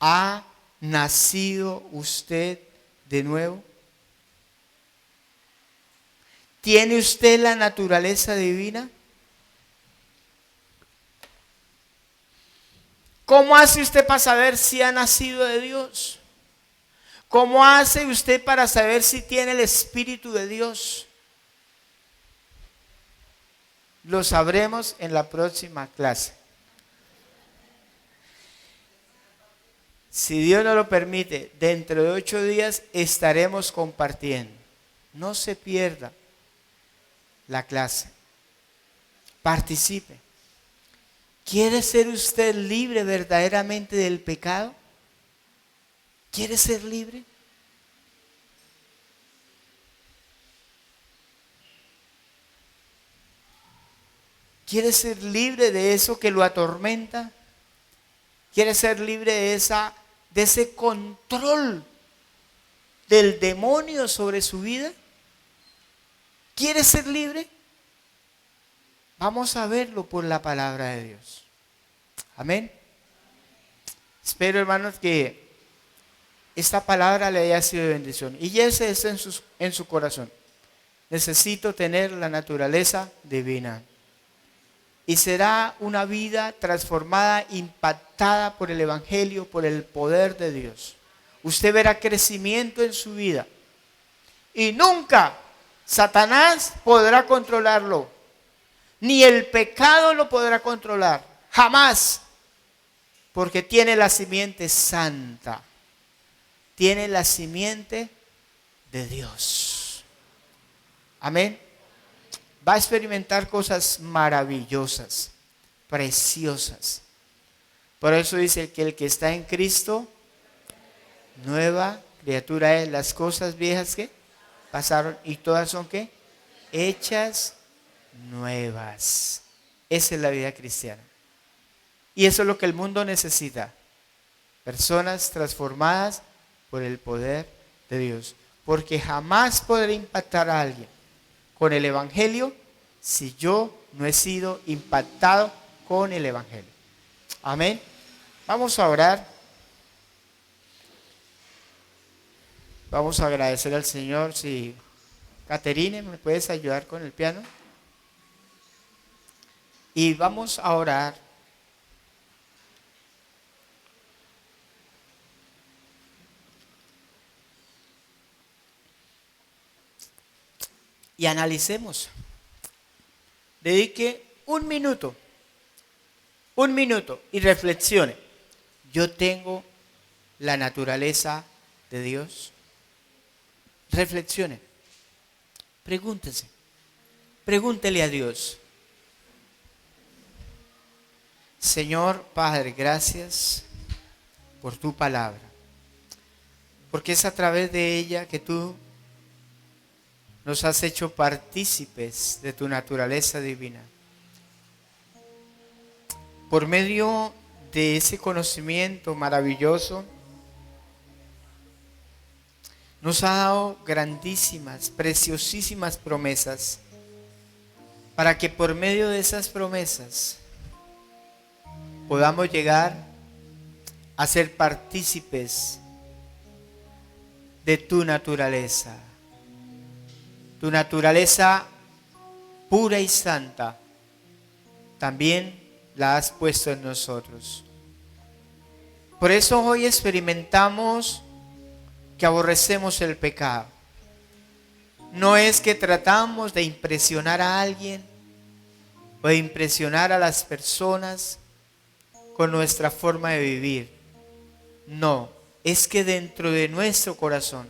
¿Ha nacido usted de nuevo? ¿Tiene usted la naturaleza divina? ¿Cómo hace usted para saber si ha nacido de Dios? ¿Cómo hace usted para saber si tiene el Espíritu de Dios? Lo sabremos en la próxima clase. Si Dios nos lo permite, dentro de 8 días estaremos compartiendo. No se pierda la clase. Participe. ¿Quiere ser usted libre verdaderamente del pecado? ¿Quiere ser libre? ¿Quiere ser libre de eso que lo atormenta? ¿Quiere ser libre de ese control del demonio sobre su vida? ¿Quiere ser libre? Vamos a verlo por la palabra de Dios. Amén. Espero, hermanos, que esta palabra le haya sido de bendición y ese es en su corazón. necesito tener la naturaleza divina. Y será una vida transformada, impactada por el Evangelio, por el poder de Dios. Usted verá crecimiento en su vida. Y nunca Satanás podrá controlarlo. Ni el pecado lo podrá controlar. Jamás. Porque tiene la simiente santa. Tiene la simiente de Dios. Amén. Va a experimentar cosas maravillosas, preciosas. Por eso dice que el que está en Cristo, nueva criatura es. Las cosas viejas que pasaron y todas son ¿qué? Hechas nuevas. Esa es la vida cristiana. Y eso es lo que el mundo necesita. Personas transformadas por el poder de Dios. Porque jamás podré impactar a alguien con el Evangelio si yo no he sido impactado con el Evangelio. Amén. Vamos a orar. Vamos a agradecer al Señor. Si Caterine, ¿me puedes ayudar con el piano? Y vamos a orar. Y analicemos. Dedique un minuto y reflexione. ¿Yo tengo la naturaleza de Dios? Reflexione. Pregúntese. Pregúntele a Dios. Señor Padre, gracias por tu palabra. Porque es a través de ella que tú nos has hecho partícipes de tu naturaleza divina. Por medio de ese conocimiento maravilloso, nos ha dado grandísimas, preciosísimas promesas, para que por medio de esas promesas podamos llegar a ser partícipes de tu naturaleza. Tu naturaleza pura y santa también la has puesto en nosotros. Por eso hoy experimentamos que aborrecemos el pecado. No es que tratamos de impresionar a alguien o de impresionar a las personas con nuestra forma de vivir. No, es que dentro de nuestro corazón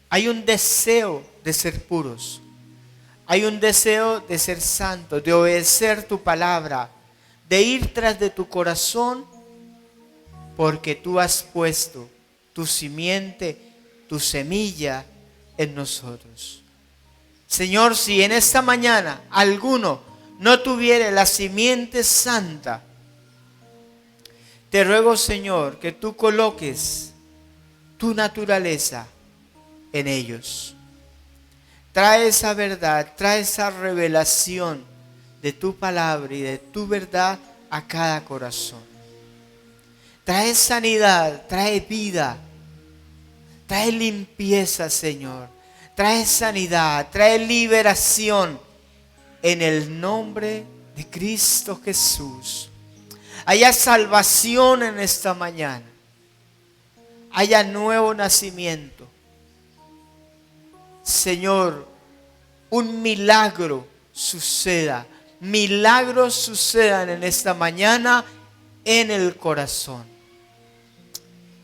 hay un deseo de ser puros. Hay un deseo de ser santos, de obedecer tu palabra, de ir tras de tu corazón, porque tú has puesto tu simiente, tu semilla en nosotros. Señor, si en esta mañana alguno no tuviera la simiente santa, te ruego, Señor, que tú coloques tu naturaleza en ellos. Trae esa verdad, trae esa revelación de tu palabra y de tu verdad a cada corazón. Trae sanidad, trae vida, trae limpieza, Señor. Trae sanidad, trae liberación en el nombre de Cristo Jesús. Haya salvación en esta mañana. Haya nuevo nacimiento. Señor, un milagro suceda. Milagros sucedan en esta mañana en el corazón.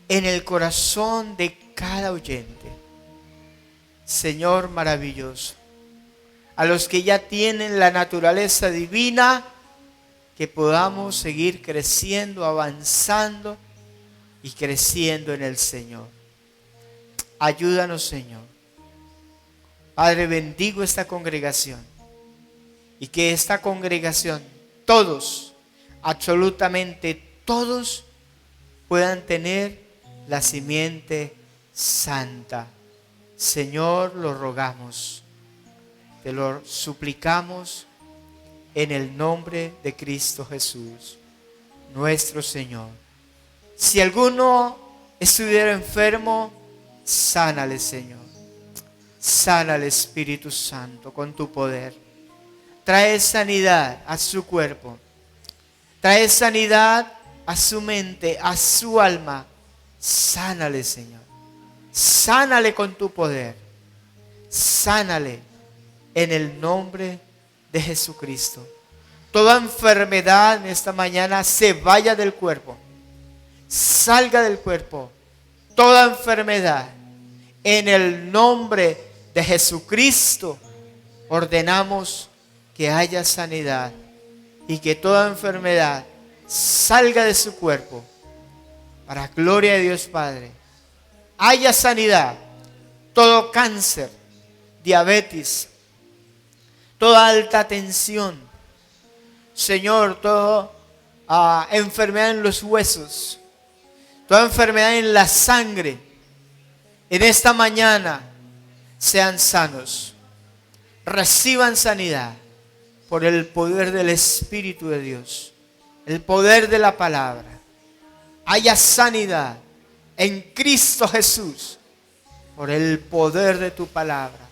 En el corazón de cada oyente. Señor maravilloso. A los que ya tienen la naturaleza divina, que podamos seguir creciendo, avanzando y creciendo en el Señor. Ayúdanos, Señor. Padre, bendigo esta congregación y que esta congregación, todos, absolutamente todos, puedan tener la simiente santa. Señor, lo rogamos, te lo suplicamos en el nombre de Cristo Jesús, nuestro Señor. Si alguno estuviera enfermo, sánale, Señor. Sana al Espíritu Santo con tu poder. Trae sanidad a su cuerpo. Trae sanidad a su mente, a su alma. Sánale, Señor. Sánale con tu poder. Sánale en el nombre de Jesucristo. Toda enfermedad en esta mañana se vaya del cuerpo. Salga del cuerpo. Toda enfermedad. En el nombre de Jesucristo ordenamos que haya sanidad y que toda enfermedad salga de su cuerpo. Para gloria de Dios Padre. Haya sanidad. Todo cáncer, diabetes, toda alta tensión. Señor, toda enfermedad en los huesos, toda enfermedad en la sangre, en esta mañana sean sanos. Reciban sanidad por el poder del Espíritu de Dios, el poder de la palabra. Haya sanidad en Cristo Jesús por el poder de tu palabra.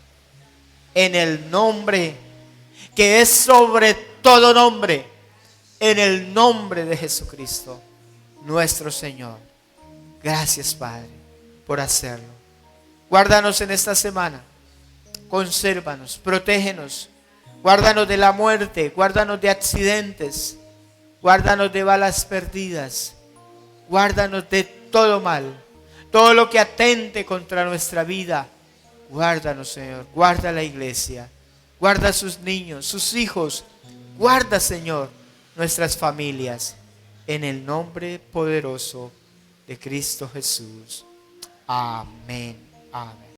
En el nombre que es sobre todo nombre, en el nombre de Jesucristo, nuestro Señor. Gracias, Padre, por hacerlo. Guárdanos en esta semana. Consérvanos, protégenos. Guárdanos de la muerte, guárdanos de accidentes, guárdanos de balas perdidas, guárdanos de todo mal, todo lo que atente contra nuestra vida. Guárdanos, Señor, guarda la iglesia, guarda a sus niños, sus hijos, guarda, Señor, nuestras familias, en el nombre poderoso de Cristo Jesús. Amén. Amén.